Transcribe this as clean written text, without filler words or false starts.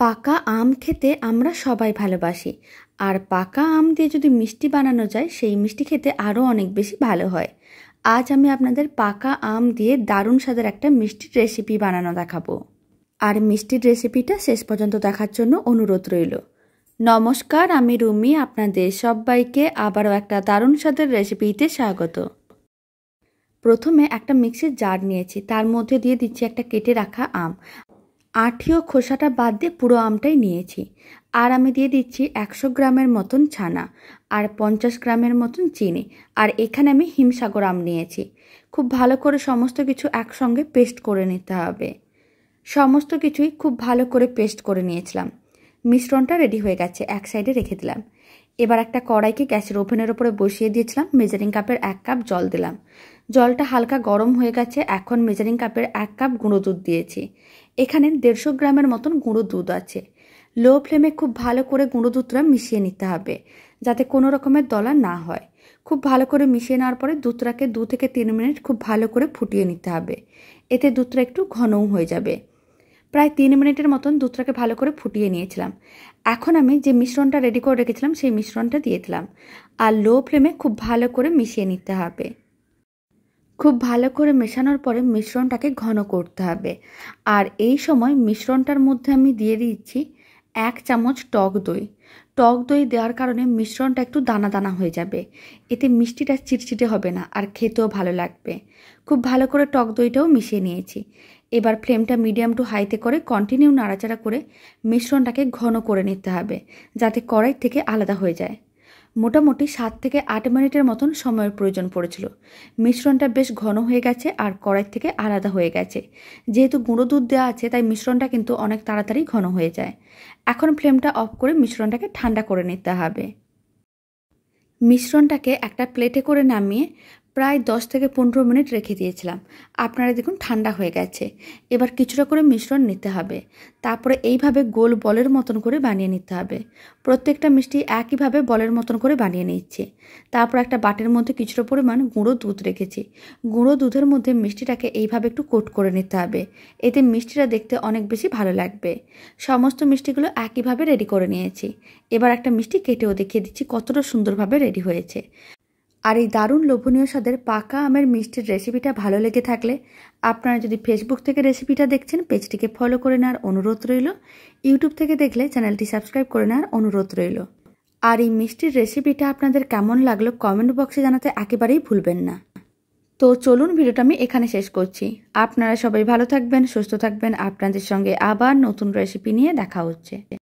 পাকা আম খেতে আমরা সবাই ভালোবাসি। আর পাকা আম দিয়ে যদি মিষ্টি বানানো যায় সেই মিষ্টি খেতে আরও অনেক বেশি ভালো হয়। আজ আমি আপনাদের পাকা আম দিয়ে দারুণ স্বাদের একটা মিষ্টির রেসিপি বানানো দেখাবো। আর মিষ্টির রেসিপিটা শেষ পর্যন্ত দেখার জন্য অনুরোধ রইল। নমস্কার, আমি রুমি, আপনাদের সবাইকে আবারও একটা দারুণ স্বাদের রেসিপিতে স্বাগত। প্রথমে একটা মিক্সির জার নিয়েছি, তার মধ্যে দিয়ে দিচ্ছি একটা কেটে রাখা আম। আঁটি ও খোসাটা বাদ দিয়ে পুরো আমটাই নিয়েছি। আর আমি দিয়ে দিচ্ছি 100 গ্রামের মতন ছানা আর 50 গ্রামের মতন চিনি। আর এখানে আমি হিমসাগর আম নিয়েছি। খুব ভালো করে সমস্ত কিছু একসঙ্গে পেস্ট করে নিতে হবে। সমস্ত কিছুই খুব ভালো করে পেস্ট করে নিয়েছিলাম। মিশ্রণটা রেডি হয়ে গেছে, এক সাইডে রেখে দিলাম। এবার একটা কড়াইকে গ্যাসের ওভেনের ওপরে বসিয়ে দিয়েছিলাম। মেজারিং কাপের 1 কাপ জল দিলাম। জলটা হালকা গরম হয়ে গেছে। এখন মেজারিং কাপের 1 কাপ গুঁড়ো দুধ দিয়েছি। এখানে 150 গ্রামের মতন গুঁড়ো দুধ আছে। লো ফ্লেমে খুব ভালো করে গুঁড়ো দুধটা মিশিয়ে নিতে হবে, যাতে কোনো রকমের দলা না হয়। খুব ভালো করে মিশিয়ে নেওয়ার পরে দুধটাকে 2 থেকে 3 মিনিট খুব ভালো করে ফুটিয়ে নিতে হবে। এতে দুধটা একটু ঘনও হয়ে যাবে। প্রায় 3 মিনিটের মতন দুধটাকে ভালো করে ফুটিয়ে নিয়েছিলাম। এখন আমি যে মিশ্রণটা রেডি করে রেখেছিলাম সেই মিশ্রণটা দিয়ে দিলাম। আর লো ফ্লেমে খুব ভালো করে মিশিয়ে নিতে হবে। খুব ভালো করে মেশানোর পরে মিশ্রণটাকে ঘন করতে হবে। আর এই সময় মিশ্রণটার মধ্যে আমি দিয়ে দিচ্ছি 1 চামচ টক দই। টক দই দেওয়ার কারণে মিশ্রণটা একটু দানা দানা হয়ে যাবে। এতে মিষ্টিটা চিটচিটে হবে না আর খেতেও ভালো লাগবে। খুব ভালো করে টক দইটাও মিশিয়ে নিয়েছি। এবার ফ্লেমটা মিডিয়াম টু হাইতে করে কন্টিনিউ নাড়াচাড়া করে মিশ্রণটাকে ঘন করে নিতে হবে, যাতে কড়াই থেকে আলাদা হয়ে যায়। মোটামুটি 7 থেকে 8 মিনিটের মতন সময়ের প্রয়োজন পড়েছিল। মিশ্রণটা বেশ ঘন হয়ে গেছে আর কড়াই থেকে আলাদা হয়ে গেছে। যেহেতু গুঁড়ো দুধ দেওয়া আছে তাই মিশ্রণটা কিন্তু অনেক তাড়াতাড়ি ঘন হয়ে যায়। এখন ফ্লেমটা অফ করে মিশ্রণটাকে ঠান্ডা করে নিতে হবে। মিশ্রণটাকে একটা প্লেটে করে নামিয়ে প্রায় 10 থেকে 15 মিনিট রেখে দিয়েছিলাম। আপনারা দেখুন ঠান্ডা হয়ে গেছে। এবার কিছুটা করে মিশ্রণ নিতে হবে। তারপরে এইভাবে গোল বলের মতন করে বানিয়ে নিতে হবে। প্রত্যেকটা মিষ্টি একইভাবে বলের মতন করে বানিয়ে নিচ্ছে। তারপর একটা বাটির মধ্যে কিছুটা পরিমাণ গুঁড়ো দুধ রেখেছি। গুঁড়ো দুধের মধ্যে মিষ্টিটাকে এইভাবে একটু কোট করে নিতে হবে। এতে মিষ্টিটা দেখতে অনেক বেশি ভালো লাগবে। সমস্ত মিষ্টিগুলো একইভাবে রেডি করে নিয়েছি। এবার একটা মিষ্টি কেটেও দেখিয়ে দিচ্ছি কতটা সুন্দরভাবে রেডি হয়েছে। আর এই দারুণ লোভনীয় স্বাদের পাকা আমের মিষ্টির রেসিপিটা ভালো লেগে থাকলে আপনারা যদি ফেসবুক থেকে রেসিপিটা দেখছেন পেজটিকে ফলো করে নেওয়ার অনুরোধ রইল। ইউটিউব থেকে দেখলে চ্যানেলটি সাবস্ক্রাইব করে নেওয়ার অনুরোধ রইল। আর এই মিষ্টির রেসিপিটা আপনাদের কেমন লাগলো কমেন্ট বক্সে জানাতে একেবারেই ভুলবেন না। তো চলুন, ভিডিওটা আমি এখানে শেষ করছি। আপনারা সবাই ভালো থাকবেন, সুস্থ থাকবেন। আপনাদের সঙ্গে আবার নতুন রেসিপি নিয়ে দেখা হচ্ছে।